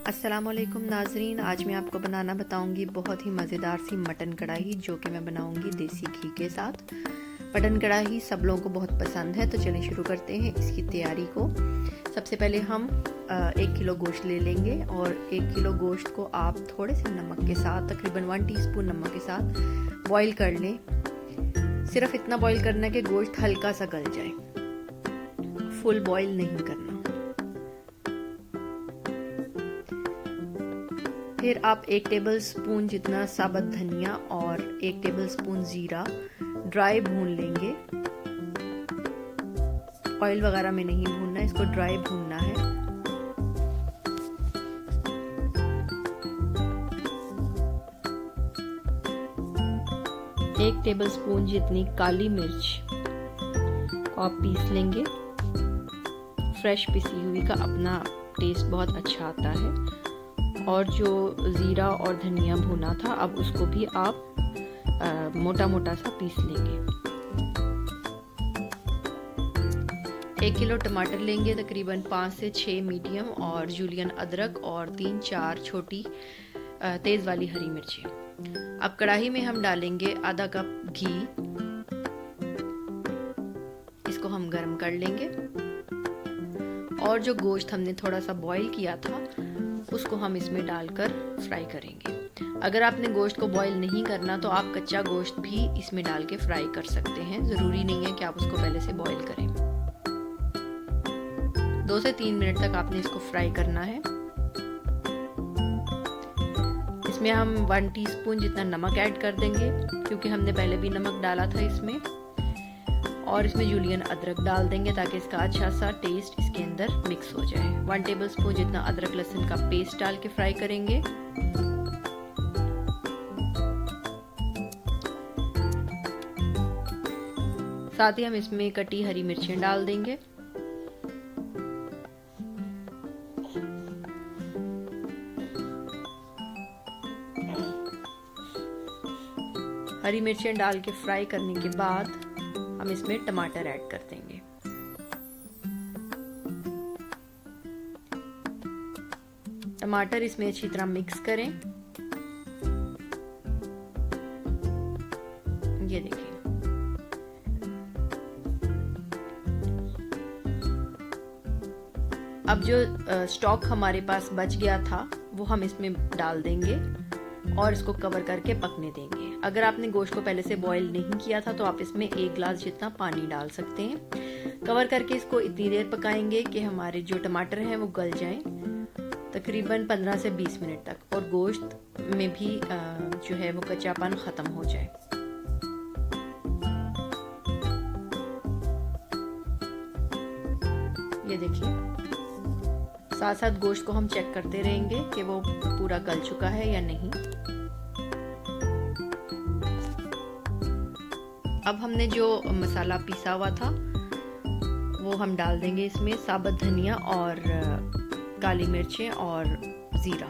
अस्सलामुअलैकुम नाजरीन, आज मैं आपको बनाना बताऊंगी बहुत ही मज़ेदार सी मटन कढ़ाई, जो कि मैं बनाऊंगी देसी घी के साथ। मटन कढ़ाई सब लोगों को बहुत पसंद है, तो चलिए शुरू करते हैं इसकी तैयारी को। सबसे पहले हम 1 किलो गोश्त ले लेंगे और 1 किलो गोश्त को आप थोड़े से नमक के साथ, तकरीबन 1 टीस्पून नमक के साथ बॉईल कर लें। सिर्फ इतना बॉईल करना है कि गोश्त हल्का सा गल जाए, फुल बॉईल नहीं करना। फिर आप 1 टेबल स्पून जितना साबुत धनिया और 1 टेबल स्पून जीरा ड्राई भून लेंगे। ऑयल वगैरह में नहीं भूनना, इसको ड्राई भूनना है। एक टेबल स्पून जितनी काली मिर्च को आप पीस लेंगे। फ्रेश पिसी हुई का अपना टेस्ट बहुत अच्छा आता है। और जो ज़ीरा और धनिया भुना था, अब उसको भी आप मोटा मोटा सा पीस लेंगे। 1 किलो टमाटर लेंगे, तकरीबन 5 से 6 मीडियम और जूलियन अदरक और 3-4 छोटी तेज़ वाली हरी मिर्चें। अब कढ़ाई में हम डालेंगे आधा कप घी, इसको हम गर्म कर लेंगे। और जो गोश्त हमने थोड़ा सा बॉईल किया था, उसको हम इसमें डालकर फ्राई करेंगे। अगर आपने गोश्त को बॉईल नहीं करना तो आप कच्चा गोश्त भी इसमें डाल के फ्राई कर सकते हैं, ज़रूरी नहीं है कि आप उसको पहले से बॉईल करें। 2 से 3 मिनट तक आपने इसको फ्राई करना है। इसमें हम 1 टीस्पून जितना नमक ऐड कर देंगे, क्योंकि हमने पहले भी नमक डाला था इसमें। और इसमें जूलियन अदरक डाल देंगे ताकि इसका अच्छा सा टेस्ट इसके अंदर मिक्स हो जाए। 1 टेबल स्पून जितना अदरक लहसुन का पेस्ट डाल के फ्राई करेंगे। साथ ही हम इसमें कटी हरी मिर्चें डाल देंगे। हरी मिर्चें डाल के फ्राई करने के बाद हम इसमें टमाटर ऐड कर देंगे। टमाटर इसमें अच्छी तरह मिक्स करें। ये देखिए, अब जो स्टॉक हमारे पास बच गया था वो हम इसमें डाल देंगे और इसको कवर करके पकने देंगे। अगर आपने गोश्त को पहले से बॉईल नहीं किया था तो आप इसमें 1 गिलास जितना पानी डाल सकते हैं। कवर करके इसको इतनी देर पकाएंगे कि हमारे जो टमाटर हैं वो गल जाएं, तकरीबन 15 से 20 मिनट तक, और गोश्त में भी जो है वो कच्चापन ख़त्म हो जाए। ये देखिए, साथ साथ गोश्त को हम चेक करते रहेंगे कि वो पूरा गल चुका है या नहीं। अब हमने जो मसाला पीसा हुआ था वो हम डाल देंगे इसमें। साबुत धनिया और काली मिर्चें और ज़ीरा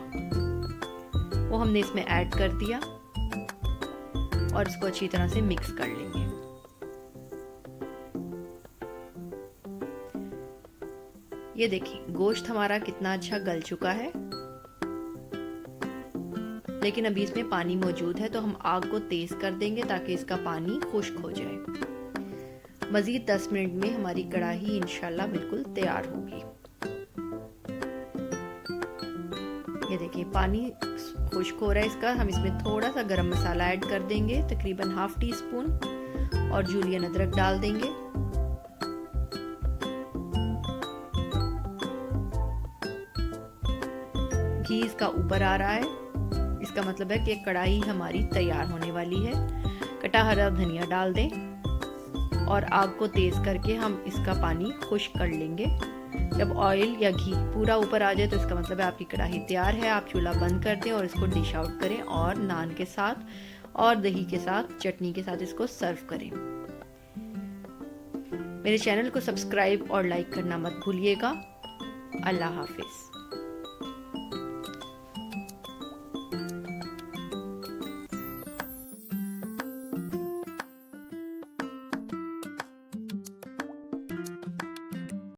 वो हमने इसमें ऐड कर दिया और इसको अच्छी तरह से मिक्स कर लेंगे। ये देखिए, गोश्त हमारा कितना अच्छा गल चुका है, लेकिन अभी इसमें पानी मौजूद है, तो हम आग को तेज कर देंगे ताकि इसका पानी खुश्क हो जाए। मज़ीद 10 मिनट में हमारी कढ़ाई इंशाल्लाह बिल्कुल तैयार होगी। ये देखिए, पानी खुश्क हो रहा है इसका। हम इसमें थोड़ा सा गरम मसाला ऐड कर देंगे, तकरीबन 1/2 टीस्पून, और जूलियन अदरक डाल देंगे। घी इसका ऊपर आ रहा है, इसका मतलब है कि कढ़ाई हमारी तैयार होने वाली है। कटा हरा धनिया डाल दें और आग को तेज करके हम इसका पानी खुश्क कर लेंगे। जब ऑयल या घी पूरा ऊपर आ जाए तो इसका मतलब है आपकी कढ़ाई तैयार है। आप चूल्हा बंद कर दें और इसको डिश आउट करें और नान के साथ और दही के साथ, चटनी के साथ इसको सर्व करें। मेरे चैनल को सब्सक्राइब और लाइक करना मत भूलिएगा। अल्लाह हाफिज।